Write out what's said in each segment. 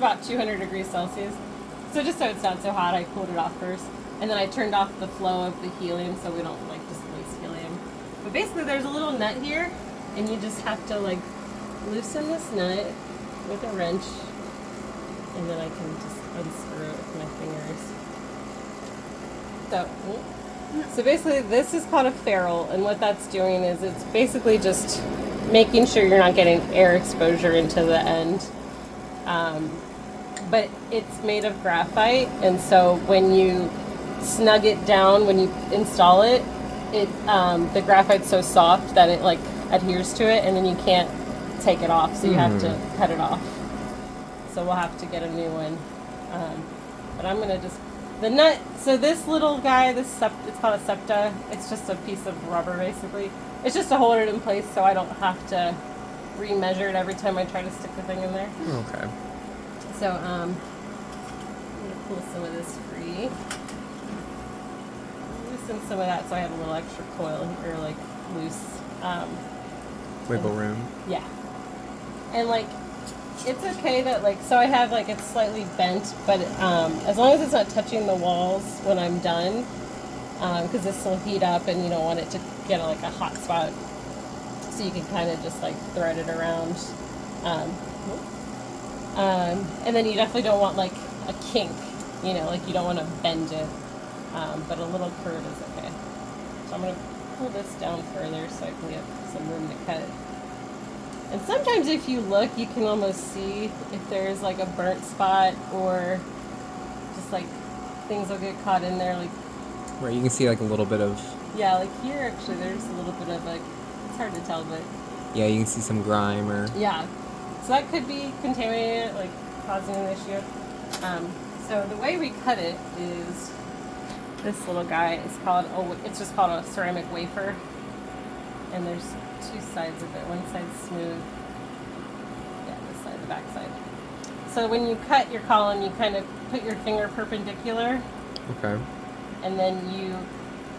about 200 degrees Celsius. So just so it's not so hot, I cooled it off first. And then I turned off the flow of the helium so we don't like just waste helium. But basically there's a little nut here and you just have to like loosen this nut with a wrench and then I can just unscrew it with my fingers. So basically this is called a ferrule, and what that's doing is it's basically just making sure you're not getting air exposure into the end. But it's made of graphite, and so when you snug it down, when you install it, the graphite's so soft that it like adheres to it, and then you can't take it off, so you have to cut it off. So we'll have to get a new one. But I'm gonna just the nut. So this little guy, it's called a septa. It's just a piece of rubber, basically. It's just to hold it in place, so I don't have to remeasure it every time I try to stick the thing in there. Okay. So I'm gonna pull some of this free. Loosen some of that so I have a little extra coil or like loose. Wiggle room. Yeah. And like, it's okay that like, so I have like, it's slightly bent, but as long as it's not touching the walls when I'm done, because this will heat up and you don't want it to get like a hot spot. So you can kind of just like thread it around. And then you definitely don't want like a kink, you know, like you don't want to bend it, but a little curve is okay. So I'm going to pull this down further so I can get some room to cut. And sometimes if you look, you can almost see if there's like a burnt spot or just like things will get caught in there. Like, right, you can see like a little bit of... Yeah, like here actually there's a little bit of like, it's hard to tell, but... Yeah, you can see some grime or... Yeah. So that could be contaminated, like causing an issue. So the way we cut it is this little guy is called, it's just called a ceramic wafer. And there's two sides of it. One side's smooth. Yeah, this side, the back side. So when you cut your column, you kind of put your finger perpendicular. Okay. And then you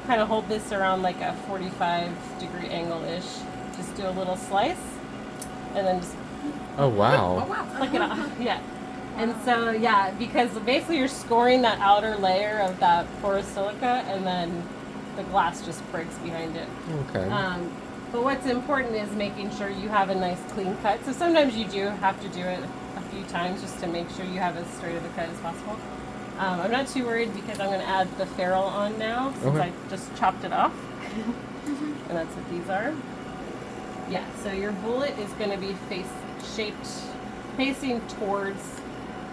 kind of hold this around like a 45-degree angle-ish. Just do a little slice. And then just... Oh, wow. Flick it off. Yeah. And so, yeah, because basically you're scoring that outer layer of that porous silica, and then the glass just breaks behind it. Okay. But what's important is making sure you have a nice clean cut. So sometimes you do have to do it a few times just to make sure you have as straight of a cut as possible. I'm not too worried because I'm going to add the ferrule on now since I just chopped it off. And that's what these are. Yeah, so your bullet is going to be facing towards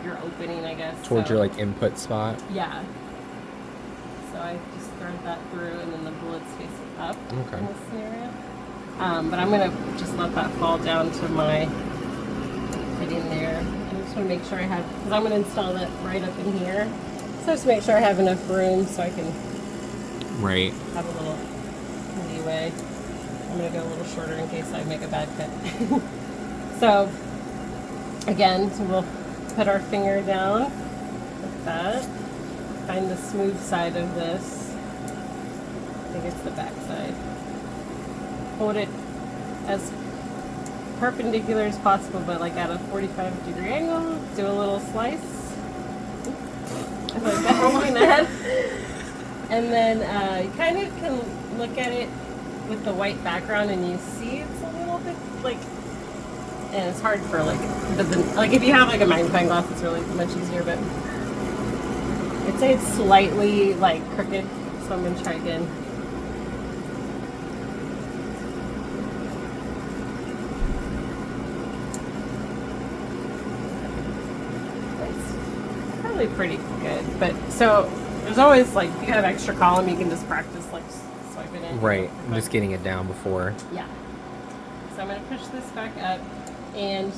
your opening, I guess. Towards your like input spot? Yeah. So I just thread that through and then the bullet's facing up in this scenario. But I'm going to just let that fall down to my fitting there. I just want to make sure I have, because I'm going to install that right up in here. So just make sure I have enough room so I can have a little leeway. I'm going to go a little shorter in case I make a bad cut. So, again, so we'll put our finger down like that. Find the smooth side of this. I think it's the back side. Hold it as perpendicular as possible, but like at a 45-degree angle. Do a little slice. Like that. And then you kind of can look at it with the white background and you see it's a little bit like, and it's hard for like if you have like a magnifying glass it's really much easier, but I'd say it's slightly like crooked, so I'm gonna try again. It's probably pretty good, but so there's always like, if you have extra column you can just practice like swiping it. Right, I'm just getting it down before. Yeah. So I'm going to push this back up, and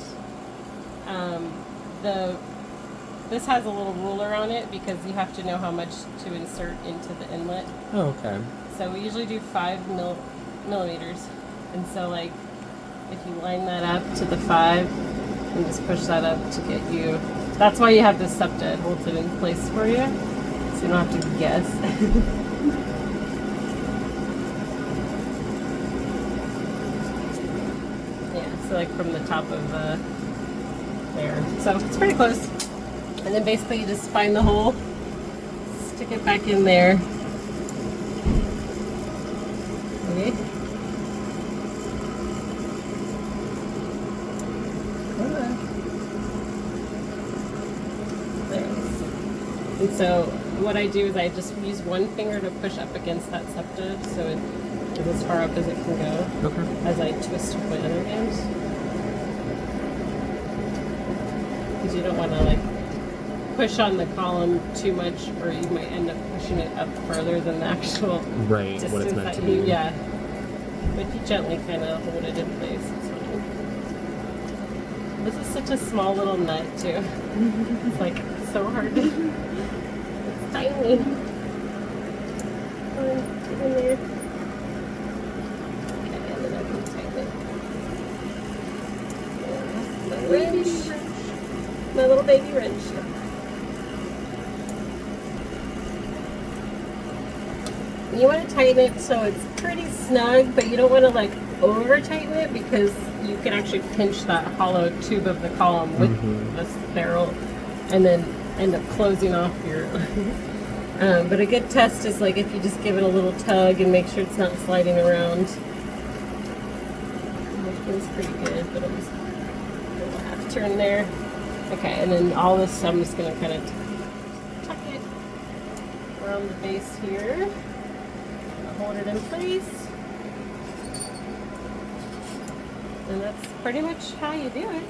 this has a little ruler on it because you have to know how much to insert into the inlet. Oh, okay. So we usually do 5 millimeters, and so like if you line that up to the 5 and just push that up to get you, that's why you have this septa, it holds it in place for you, so you don't have to guess. Yeah, so like from the top of there. So it's pretty close. And then basically you just find the hole, stick it back in there. Okay. Come on. There. And so what I do is I just use one finger to push up against that septa so it is as far up as it can go. Okay. As I twist with my other hand. Because you don't want to like push on the column too much, or you might end up pushing it up further than the actual Right, distance what it's meant that to be. Yeah. But you gently kind of hold it in place. It's fine. This is such a small little nut too. It's like so hard. It's tiny. Come on, get in there. Okay, and then I can tighten it. My wrench. My little baby wrench. You want to tighten it so it's pretty snug, but you don't want to like over tighten it because you can actually pinch that hollow tube of the column with this barrel and then end up closing off your but a good test is like if you just give it a little tug and make sure it's not sliding around. It feels pretty good, but I'm just a little half turn there. Okay, and then all this I'm just going to kind of tuck it around the base here. Hold it in place, and that's pretty much how you do it.